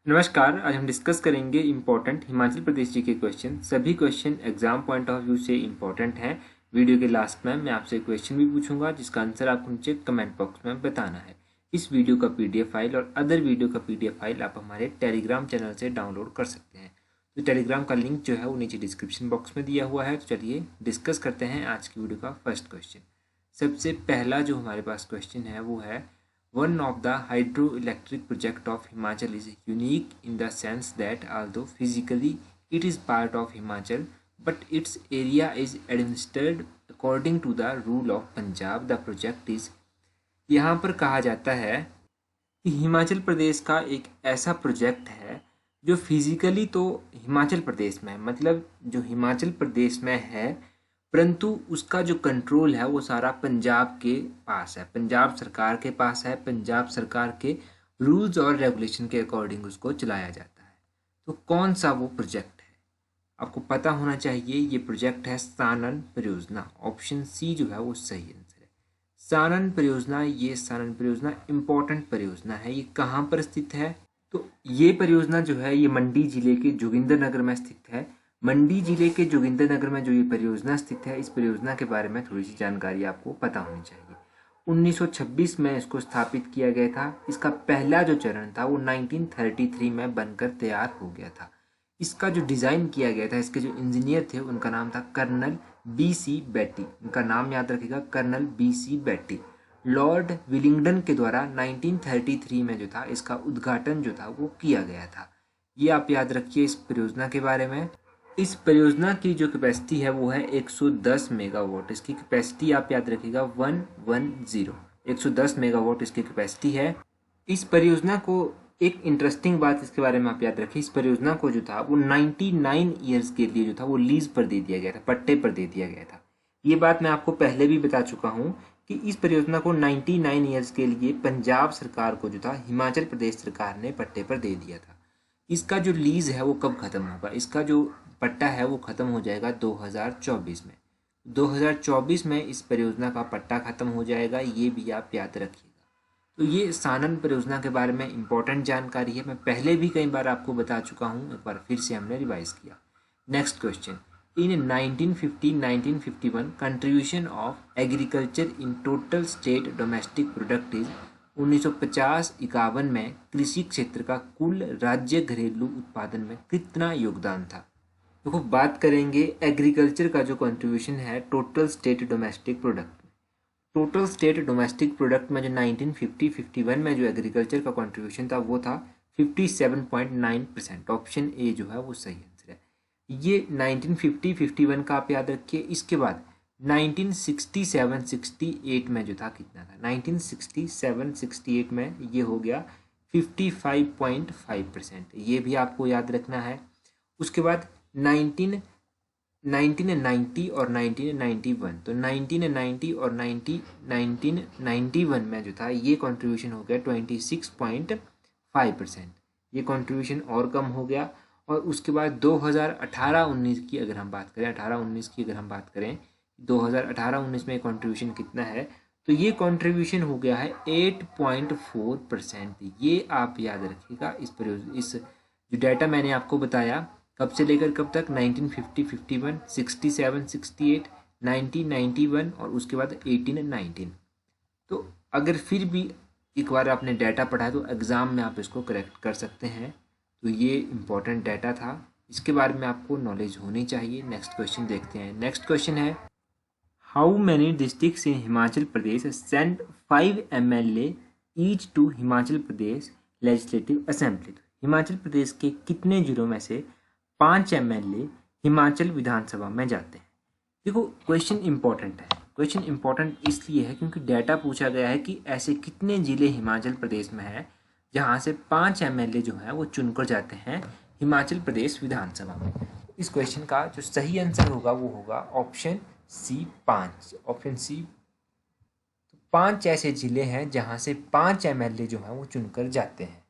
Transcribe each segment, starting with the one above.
नमस्कार। आज हम डिस्कस करेंगे इम्पोर्टेंट हिमाचल प्रदेश जी के क्वेश्चन। सभी question exam point of view से इम्पोर्टेंट हैं। वीडियो के लास्ट में मैं आपसे क्वेश्चन भी पूछूंगा जिसका आंसर आपको नीचे कमेंट बॉक्स में बताना है। इस वीडियो का पीडीएफ फाइल और अदर वीडियो का पीडीएफ फाइल आप हमारे टेलीग्राम चैनल से डाउनलोड कर सकते हैं। तो टेलीग्राम का लिंक जो है वो नीचे डिस्क्रिप्शन बॉक्स में दिया हुआ है। तो चलिए डिस्कस करते हैं आज की वीडियो का फर्स्ट क्वेश्चन। सबसे पहला जो हमारे पास क्वेश्चन है वो है, one of the hydroelectric project of Himachal is unique in the sense that although physically it is part of Himachal, but its area is administered according to the rule of Punjab. The project is, यहाँ पर कहा जाता है कि हिमाचल प्रदेश का एक ऐसा project है जो फिजिकली तो हिमाचल प्रदेश में है, मतलब जो हिमाचल प्रदेश में है, परंतु उसका जो कंट्रोल है वो सारा पंजाब के पास है, पंजाब सरकार के पास है। पंजाब सरकार के रूल्स और रेगुलेशन के अकॉर्डिंग उसको चलाया जाता है। तो कौन सा वो प्रोजेक्ट है आपको पता होना चाहिए। ये प्रोजेक्ट है सानन परियोजना। ऑप्शन सी जो है वो सही आंसर है, सानन परियोजना। ये सानन परियोजना इम्पोर्टेंट परियोजना है। ये कहाँ पर स्थित है? तो ये परियोजना जो है ये मंडी जिले के जोगिंद्रनगर में स्थित है। मंडी जिले के जोगिंद्रनगर में जो ये परियोजना स्थित है, इस परियोजना के बारे में थोड़ी सी जानकारी आपको पता होनी चाहिए। 1926 में इसको स्थापित किया गया था। इसका पहला जो चरण था वो 1933 में बनकर तैयार हो गया था। इसका जो डिज़ाइन किया गया था, इसके जो इंजीनियर थे उनका नाम था कर्नल BC बेट्टी। उनका नाम याद रखिएगा, कर्नल BC बेट्टी। लॉर्ड विलिंगडन के द्वारा 1933 में जो था इसका उद्घाटन जो था वो किया गया था। ये आप याद रखिए इस परियोजना के बारे में। इस परियोजना की जो कैपेसिटी है वो है 110 मेगावाट। इसकी कैपेसिटी आप याद रखिएगा 110, 110 मेगावाट इसकी कैपेसिटी है। इस परियोजना को एक इंटरेस्टिंग बात इसके बारे में आप याद रखिए, इस परियोजना को जो था वो 99 ईयर्स के लिए जो था वो लीज पर दे दिया गया था, पट्टे पर दे दिया गया था। ये बात मैं आपको पहले भी बता चुका हूँ कि इस परियोजना को 99 ईयर्स के लिए पंजाब सरकार को जो था हिमाचल प्रदेश सरकार ने पट्टे पर दे दिया था। इसका जो लीज है वो कब खत्म होगा? इसका जो पट्टा है वो खत्म हो जाएगा 2024 में। 2024 में इस परियोजना का पट्टा खत्म हो जाएगा, ये भी आप याद रखिएगा। तो ये सानन परियोजना के बारे में इंपॉर्टेंट जानकारी है। मैं पहले भी कई बार आपको बता चुका हूँ, एक बार फिर से हमने रिवाइज किया। Next question, in 1950-1951 contribution of agriculture in total state domestic product is 1950-51 में कृषि क्षेत्र का कुल राज्य घरेलू उत्पादन में कितना योगदान था? देखो, बात करेंगे एग्रीकल्चर का जो कंट्रीब्यूशन है टोटल स्टेट डोमेस्टिक प्रोडक्ट में। टोटल स्टेट डोमेस्टिक प्रोडक्ट में जो 1950-51 में जो एग्रीकल्चर का कंट्रीब्यूशन था वो था 57.9%। ऑप्शन ए जो है वो सही आंसर है। ये 1950-51 का आप याद रखिए। इसके बाद 1967-68 में जो था कितना था? 1967-68 में ये हो गया 55.5%। ये भी आपको याद रखना है। उसके बाद 1990 और 1991, तो 1990 और 1991 में जो था ये कंट्रीब्यूशन हो गया 26.5%। ये कंट्रीब्यूशन और कम हो गया। और उसके बाद 2018-19 की अगर हम बात करें, 18-19 की अगर हम बात करें, 2018-19 में कंट्रीब्यूशन कितना है? तो ये कंट्रीब्यूशन हो गया है 8.4%। ये आप याद रखिएगा। इस जो डाटा मैंने आपको बताया कब से लेकर कब तक, 1950-51, 67-68, 1991 और उसके बाद 18-19। तो अगर फिर भी एक बार आपने डाटा पढ़ा है तो एग्ज़ाम में आप इसको करेक्ट कर सकते हैं। तो ये इम्पोर्टेंट डाटा था, इसके बारे में आपको नॉलेज होनी चाहिए। नेक्स्ट क्वेश्चन देखते हैं। नेक्स्ट क्वेश्चन है, how many districts in Himachal Pradesh send 5 MLA each to Himachal Pradesh legislative assembly? Himachal Pradesh के कितने जिलों में से 5 MLA हिमाचल विधानसभा में जाते हैं? देखो, क्वेश्चन इंपॉर्टेंट है। क्वेश्चन इंपॉर्टेंट इसलिए है क्योंकि डाटा पूछा गया है कि ऐसे कितने जिले हिमाचल प्रदेश में है जहां से 5 MLA जो है वो चुनकर जाते हैं हिमाचल प्रदेश विधानसभा में। इस क्वेश्चन का जो सही आंसर होगा वो होगा ऑप्शन सी, 5। ऑप्शन सी, तो 5 ऐसे जिले हैं जहां से 5 MLA जो है वो चुनकर जाते हैं।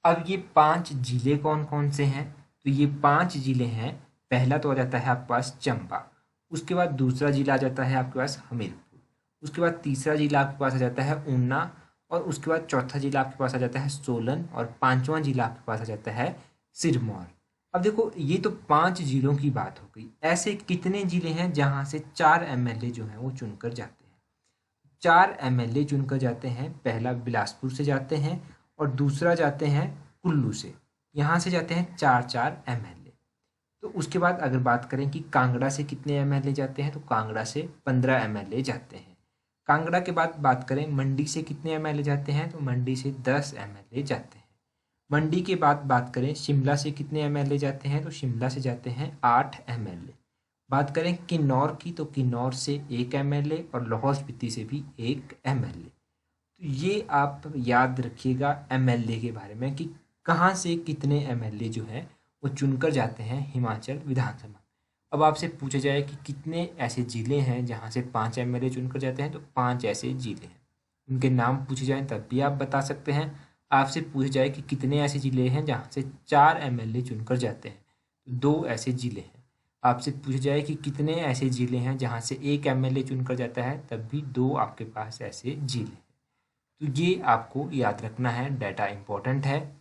अब ये 5 जिले कौन कौन से हैं? तो ये 5 जिले हैं। पहला तो आ जाता है आपके पास चंबा, उसके बाद दूसरा जिला आ जाता है आपके पास हमीरपुर, उसके बाद तीसरा जिला आपके पास आ जाता है ऊना, और उसके बाद चौथा जिला आपके पास आ जाता है सोलन और पांचवा जिला आपके पास आ जाता है सिरमौर। अब देखो ये तो 5 जिलों की बात हो गई। ऐसे कितने जिले हैं जहां से 4 एमएलए जो हैं वो चुनकर जाते हैं? 4 एमएलए चुनकर जाते हैं। पहला बिलासपुर से जाते हैं और दूसरा जाते हैं कुल्लू से। यहाँ से जाते हैं 4 एमएलए। तो उसके बाद अगर बात करें कि कांगड़ा से कितने एमएलए जाते हैं, तो कांगड़ा से 15 एमएलए जाते हैं। कांगड़ा के बाद बात करें मंडी से कितने एमएलए जाते हैं, तो मंडी से 10 एमएलए जाते हैं। मंडी के बाद बात करें शिमला से कितने एमएलए जाते हैं, तो शिमला से जाते हैं 8 एमएलए। बात करें किन्नौर की, तो किन्नौर से 1 एमएलए और लाहौल स्पीति से भी 1 एमएलए। तो ये आप याद रखिएगा एमएलए के बारे में कि कहाँ से कितने एमएलए जो हैं वो चुनकर जाते हैं हिमाचल विधानसभा। अब आपसे पूछा जाए कि कितने ऐसे जिले हैं जहाँ से 5 एमएलए चुनकर जाते हैं, तो 5 ऐसे जिले हैं। उनके नाम पूछे जाएं तब भी आप बता सकते हैं। आपसे पूछा जाए कि कितने ऐसे जिले हैं जहाँ से 4 एमएलए चुनकर जाते हैं, तो 2 ऐसे जिले हैं। आपसे पूछा जाए कि कितने ऐसे जिले हैं जहाँ से 1 एमएलए चुनकर जाता है, तब भी 2 आपके पास ऐसे जिले हैं। तो ये आपको याद रखना है, डाटा इंपॉर्टेंट है।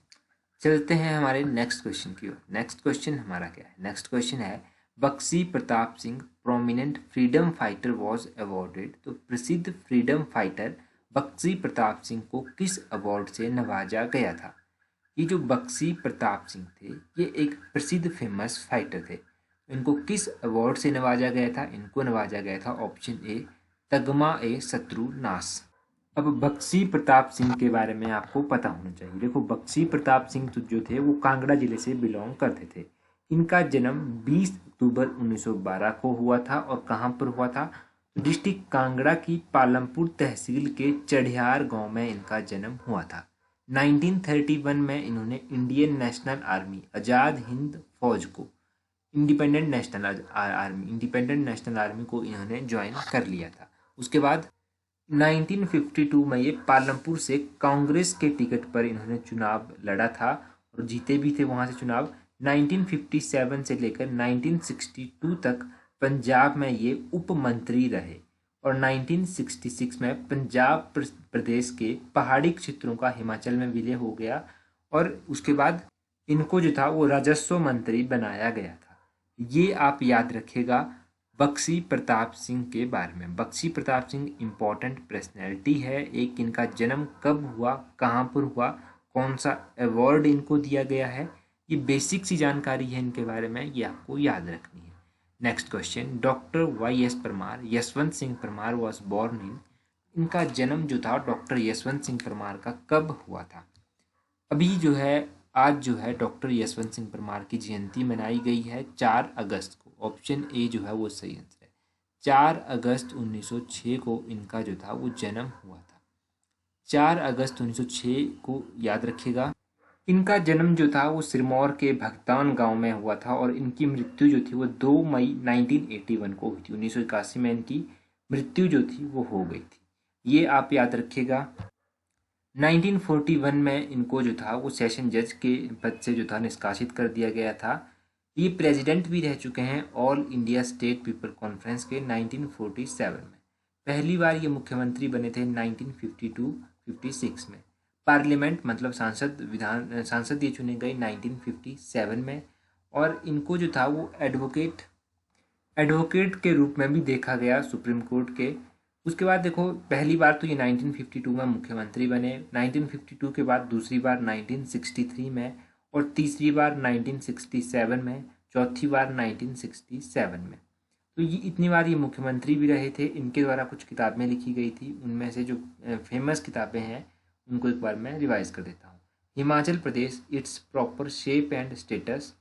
चलते हैं हमारे नेक्स्ट क्वेश्चन की ओर। नेक्स्ट क्वेश्चन हमारा क्या है? नेक्स्ट क्वेश्चन है Bakhshi Pratap Singh prominent freedom fighter was awarded. तो प्रसिद्ध फ्रीडम फाइटर बख्शी प्रताप सिंह को किस अवार्ड से नवाजा गया था? ये जो बख्शी प्रताप सिंह थे ये एक प्रसिद्ध फेमस फाइटर थे। इनको किस अवार्ड से नवाजा गया था? इनको नवाजा गया था ऑप्शन ए तगमा ए शत्रु नाश। अब बख्शी प्रताप सिंह के बारे में आपको पता होना चाहिए। देखो बख्शी प्रताप सिंह जो थे वो कांगड़ा जिले से बिलोंग करते थे। इनका जन्म 20 अक्टूबर 1912 को हुआ था और कहाँ पर हुआ था? डिस्ट्रिक्ट कांगड़ा की पालमपुर तहसील के चढ़ियार गांव में इनका जन्म हुआ था। 1931 में इन्होंने Indian national army Azad Hind फौज को इंडिपेंडेंट नेशनल आर्मी को इन्होंने ज्वाइन कर लिया था। उसके बाद 1952 में ये पालमपुर से कांग्रेस के टिकट पर इन्होंने चुनाव लड़ा था और जीते भी थे वहाँ से चुनाव। 1957 से लेकर 1962 तक पंजाब में ये उप मंत्री रहे और 1966 में पंजाब प्रदेश के पहाड़ी क्षेत्रों का हिमाचल में विलय हो गया और उसके बाद इनको जो था वो राजस्व मंत्री बनाया गया था। ये आप याद रखिएगा बख्शी प्रताप सिंह के बारे में। बख्शी प्रताप सिंह इम्पोर्टेंट पर्सनैलिटी है। एक इनका जन्म कब हुआ, कहाँ पर हुआ, कौन सा अवार्ड इनको दिया गया है, ये बेसिक सी जानकारी है इनके बारे में, ये आपको याद रखनी है। Next question, doctor YS Parmar Yashwant Singh Parmar was born in. इनका जन्म जो था डॉक्टर यशवंत सिंह परमार का कब हुआ था? अभी जो है आज जो है डॉक्टर यशवंत सिंह परमार की जयंती मनाई गई है 4 अगस्त को। ऑप्शन ए जो है वो सही आंसर है। 4 अगस्त 1906 को इनका जो था वो जन्म हुआ था। 4 अगस्त 1906 को याद रखिएगा। इनका जन्म जो था वो सिरमौर के भगतान गांव में हुआ था और इनकी मृत्यु जो थी वो 2 मई 1981 को हुई थी। 1981 में इनकी मृत्यु जो थी वो हो गई थी। ये आप याद रखिएगा। 1941 में इनको जो था वो सेशन जज के पद से जो था निष्कासित कर दिया गया था। ये प्रेसिडेंट भी रह चुके हैं all India state people conference के 1947 में। पहली बार ये मुख्यमंत्री बने थे 1952-56 में। पार्लियामेंट मतलब सांसद ये चुने गए 1957 में और इनको जो था वो एडवोकेट के रूप में भी देखा गया सुप्रीम कोर्ट के। उसके बाद देखो पहली बार तो ये 1952 में मुख्यमंत्री बने, 1952 के बाद दूसरी बार 1963 में और तीसरी बार 1967 में, चौथी बार 1967 में। तो ये इतनी बार ये मुख्यमंत्री भी रहे थे। इनके द्वारा कुछ किताबें लिखी गई थी, उनमें से जो फेमस किताबें हैं उनको एक बार मैं रिवाइज कर देता हूँ। Himachal Pradesh its proper shape and status,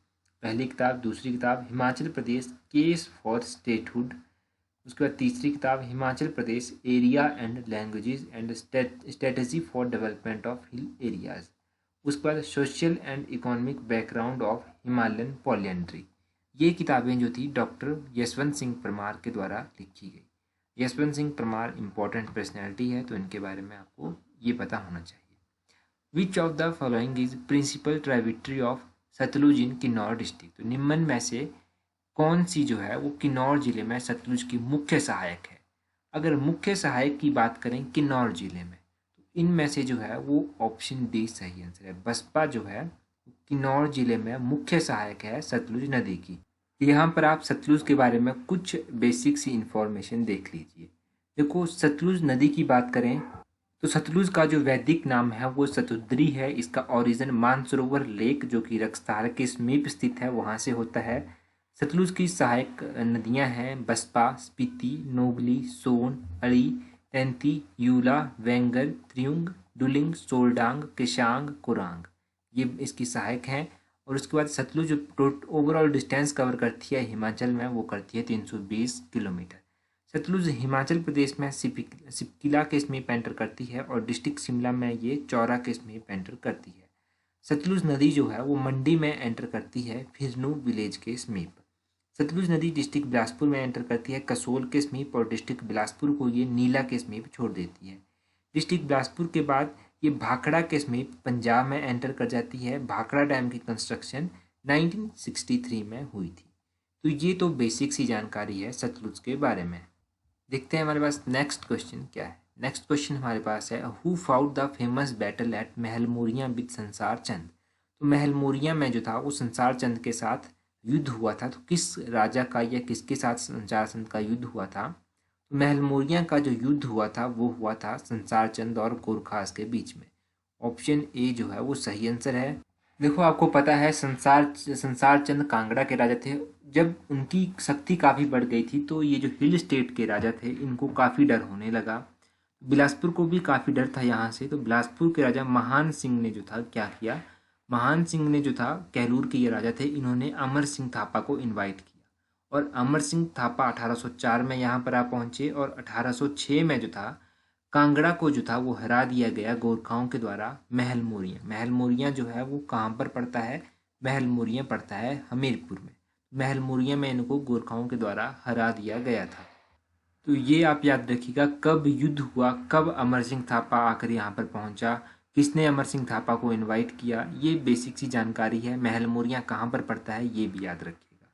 पहली किताब। दूसरी किताब Himachal Pradesh case for statehood. उसके बाद तीसरी किताब Himachal Pradesh area and languages and strategy for development of hill areas. उसके बाद social and economic background of Himalayan polyandry. ये किताबें जो थी डॉक्टर यशवंत सिंह परमार के द्वारा लिखी गई। यशवंत सिंह परमार इंपॉर्टेंट पर्सनैलिटी है तो इनके बारे में आपको ये पता होना चाहिए। Which of the following is principal tributary of Sutlej in Kinnaur district. तो निम्न में से कौन सी जो है वो किन्नौर जिले में सतलुज की मुख्य सहायक है? अगर मुख्य सहायक की बात करें किन्नौर जिले में तो इनमें से जो है वो ऑप्शन डी सही आंसर है। बसपा जो है किन्नौर जिले में मुख्य सहायक है सतलुज नदी की। यहाँ पर आप सतलुज के बारे में कुछ बेसिक सी इंफॉर्मेशन देख लीजिए। देखो, सतलुज नदी की बात करें तो सतलुज का जो वैदिक नाम है वो सतुद्री है। इसका ओरिजिन मानसरोवर लेक जो कि रक्सतार के समीप स्थित है वहाँ से होता है। सतलुज की सहायक नदियाँ हैं बसपा, स्पीति, नोगली, सोन, अड़ी, तैंती, यूला, वेंगर, त्रियुंग, डुलिंग, सोलडांग, केशांग, कुरांग, ये इसकी सहायक हैं। और उसके बाद सतलुज जो ओवरऑल डिस्टेंस कवर करती है हिमाचल में वो करती है 320 किलोमीटर। सतलुज हिमाचल प्रदेश में सिपकिला के समीप एंटर करती है और डिस्ट्रिक्ट शिमला में ये चौरा के समीप एंटर करती है। सतलुज नदी जो है वो मंडी में एंटर करती है फिरनू विलेज के समीप। सतलुज नदी डिस्ट्रिक्ट बिलासपुर में एंटर करती है कसोल के समीप और डिस्ट्रिक्ट बिलासपुर को ये नीला के समीप छोड़ देती है। डिस्ट्रिक्ट बिलासपुर के बाद ये भाखड़ा के समीप पंजाब में एंटर कर जाती है। भाखड़ा डैम की कंस्ट्रक्शन 1963 में हुई थी। तो ये तो बेसिक सी जानकारी है सतलुज के बारे में। देखते हैं हमारे पास नेक्स्ट क्वेश्चन क्या है। नेक्स्ट क्वेश्चन हमारे पास है who fought the famous battle at Mahalmoria with Sansar Chand. तो महलमोरिया में जो था वो संसार चंद के साथ युद्ध हुआ था। तो किस राजा का या किसके साथ संसार चंद का युद्ध हुआ था? तो महलमोरिया का जो युद्ध हुआ था वो हुआ था संसार चंद और गोरखास के बीच में। ऑप्शन ए जो है वो सही आंसर है। देखो, आपको पता है संसार चंद कांगड़ा के राजा थे। जब उनकी शक्ति काफ़ी बढ़ गई थी तो ये जो हिल स्टेट के राजा थे इनको काफ़ी डर होने लगा। बिलासपुर को भी काफ़ी डर था यहाँ से। तो बिलासपुर के राजा महान सिंह ने जो था क्या किया, महान सिंह ने जो था कैलूर के ये राजा थे, इन्होंने अमर सिंह थापा को इनवाइट किया और अमर सिंह थापा 1804 में यहाँ पर आ पहुँचे और 1806 में जो था कांगड़ा को जो था वो हरा दिया गया गोरखाओं के द्वारा। महलमोरिया जो है वो कहाँ पर पड़ता है? महलमोरिया पड़ता है हमीरपुर में। महलमोरिया में इनको गोरखाओं के द्वारा हरा दिया गया था। तो ये आप याद रखिएगा, कब युद्ध हुआ, कब अमर सिंह थापा आकर यहाँ पर पहुँचा, किसने अमर सिंह थापा को इनवाइट किया, ये बेसिक सी जानकारी है। महलमोरिया कहाँ पर पड़ता है ये भी याद रखिएगा।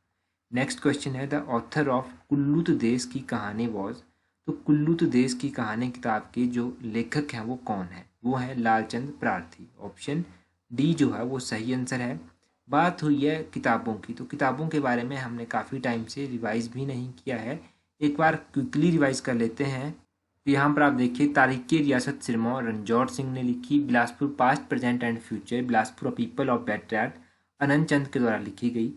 नेक्स्ट क्वेश्चन है द ऑथर ऑफ कुल्लूत देश की कहानी वॉज। तो कुल्लूत देश की कहानी किताब के जो लेखक हैं वो कौन है? वो है लालचंद प्रार्थी। ऑप्शन डी जो है वो सही आंसर है। बात हुई है किताबों की, तो किताबों के बारे में हमने काफ़ी टाइम से रिवाइज भी नहीं किया है, एक बार क्विकली रिवाइज कर लेते हैं। तो यहाँ पर आप देखिए, तारीख़ रियासत सिरमौर रणजौर सिंह ने लिखी। Bilaspur past present and future, Bilaspur people of बैटरैट, अनंत चंद के द्वारा लिखी गई।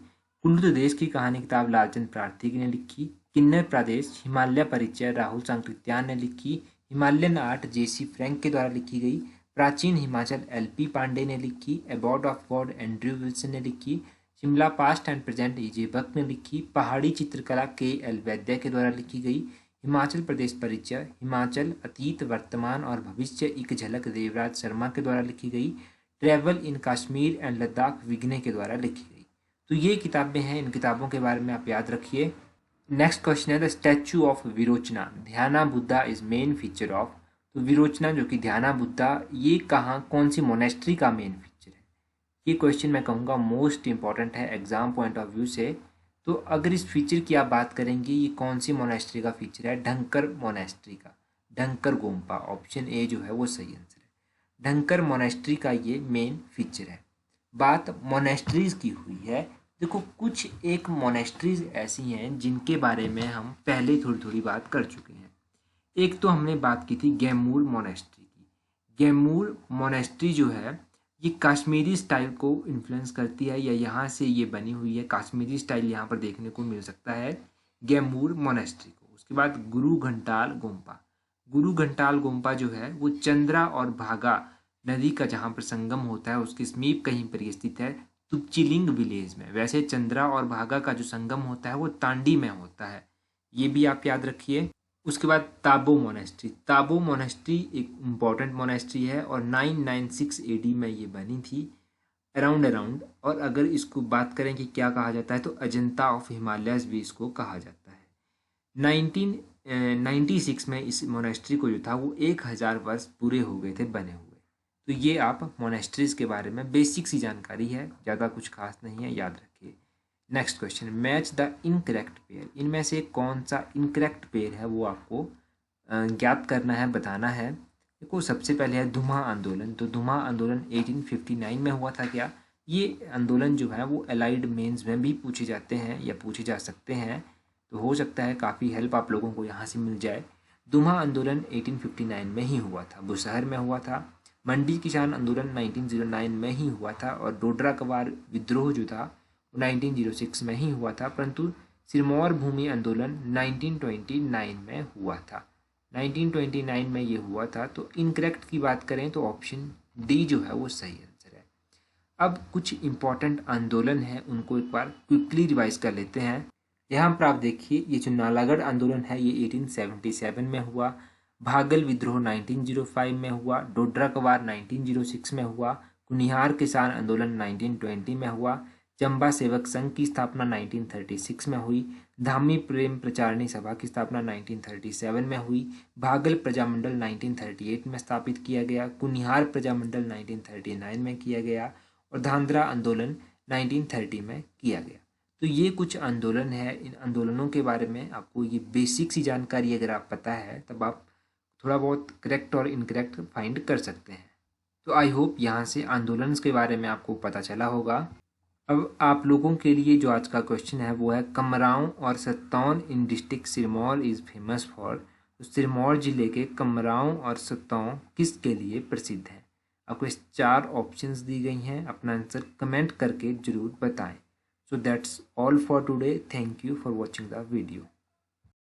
कुल्लूत देश की कहानी किताब लालचंद प्रार्थी ने लिखी। किन्नर प्रदेश हिमालय परिचय राहुल सांकृत्यायन ने लिखी। हिमालयन आर्ट जेसी फ्रैंक के द्वारा लिखी गई। प्राचीन हिमाचल एलपी पांडे ने लिखी। About of God Andrew Wilson ने लिखी। Shimla past and present EJ भक्त ने लिखी। पहाड़ी चित्रकला KL वैद्य के द्वारा लिखी गई। हिमाचल प्रदेश परिचय, हिमाचल अतीत वर्तमान और भविष्य एक झलक देवराज शर्मा के द्वारा लिखी गई। Travel in Kashmir and Ladakh Vigne के द्वारा लिखी गई। तो ये किताबें हैं, इन किताबों के बारे में आप याद रखिए। नेक्स्ट क्वेश्चन है द स्टैचू ऑफ विरोचना ध्याना Buddha is main feature of. तो विरोचना जो कि ध्याना बुद्धा, ये कहाँ कौन सी मोनेस्ट्री का मेन फीचर है? ये क्वेश्चन मैं कहूँगा मोस्ट इंपॉर्टेंट है एग्जाम पॉइंट ऑफ व्यू से। तो अगर इस फीचर की आप बात करेंगे, ये कौन सी मोनेस्ट्री का फीचर है? ढंकर मोनेस्ट्री का, ढंकर गोम्पा। ऑप्शन ए जो है वो सही आंसर है। ढंकर मोनेस्ट्री का ये मेन फीचर है। बात मोनेस्ट्रीज की हुई है। देखो, कुछ एक मोनेस्ट्रीज ऐसी हैं जिनके बारे में हम पहले थोड़ी थोड़ी बात कर चुके हैं। एक तो हमने बात की थी गैमूर मोनेस्ट्री की। गैमूर मोनेस्ट्री जो है ये कश्मीरी स्टाइल को इन्फ्लुएंस करती है, या यहाँ से ये बनी हुई है। कश्मीरी स्टाइल यहाँ पर देखने को मिल सकता है गैमूर मोनेस्ट्री को। उसके बाद गुरु घंटाल गोम्पा। गुरु घंटाल गोम्पा जो है वो चंद्रा और भागा नदी का जहाँ पर संगम होता है उसके समीप कहीं पर स्थित है, तुपचिलिंग विलेज में। वैसे चंद्रा और भागा का जो संगम होता है वो तांडी में होता है, ये भी आप याद रखिए। उसके बाद ताबो मोनेस्ट्री। ताबो मोनेस्ट्री एक इम्पॉर्टेंट मोनेस्ट्री है और 996 AD में ये बनी थी अराउंड। और अगर इसको बात करें कि क्या कहा जाता है, तो अजंता ऑफ हिमालयस भी इसको कहा जाता है। 1996 में इस मोनेस्ट्री को जो था वो 1000 वर्ष पूरे हो गए थे बने हुए। तो ये आप मोनेस्ट्रीज के बारे में बेसिक सी जानकारी है, ज़्यादा कुछ खास नहीं है, याद रखिए। Next question, match the incorrect pair. इनमें से कौन सा इनकरेक्ट पेयर है वो आपको ज्ञात करना है, बताना है। देखो सबसे पहले है धुमा आंदोलन। तो धुमा आंदोलन 1859 में हुआ था क्या? ये आंदोलन जो है वो एलाइड मेंस में भी पूछे जाते हैं या पूछे जा सकते हैं, तो हो सकता है काफ़ी हेल्प आप लोगों को यहाँ से मिल जाए। धुमा आंदोलन 1859 में ही हुआ था, बुशहर में हुआ था। मंडी किसान आंदोलन 1909 में ही हुआ था और डोडरा कवार विद्रोह जो था 1906 में ही हुआ था, परंतु सिरमौर भूमि आंदोलन 1929 में हुआ था। 1929 में ये हुआ था। तो इनकरेक्ट की बात करें तो ऑप्शन डी जो है वो सही आंसर है। अब कुछ इम्पॉर्टेंट आंदोलन हैं उनको एक बार क्विकली रिवाइज कर लेते हैं। यहाँ पर आप देखिए ये जो नालागढ़ आंदोलन है ये 1877 में हुआ, भागल विद्रोह 1905 में हुआ, डोडरा कवार 1906 में हुआ, कुनिहार किसान आंदोलन 1920 में हुआ, चंबा सेवक संघ की स्थापना 1936 में हुई, धामी प्रेम प्रचारणी सभा की स्थापना 1937 में हुई, भागल प्रजामंडल 1938 में स्थापित किया गया, कुनिहार प्रजामंडल 1939 में किया गया और धांधरा आंदोलन 1930 में किया गया। तो ये कुछ आंदोलन है। इन आंदोलनों के बारे में आपको ये बेसिक सी जानकारी अगर आप पता है तब आप थोड़ा बहुत करेक्ट और इनकरेक्ट फाइंड कर सकते हैं। तो आई होप यहाँ से आंदोलन के बारे में आपको पता चला होगा। अब आप लोगों के लिए जो आज का क्वेश्चन है वो है कमरांव और Sataun in district Sirmaur is famous for. तो सिरमौर जिले के कमरांव और सत्तौन किसके लिए प्रसिद्ध है? आपको इस 4 ऑप्शंस दी गई हैं, अपना आंसर कमेंट करके ज़रूर बताएं। So that's all for today. Thank you for watching the video.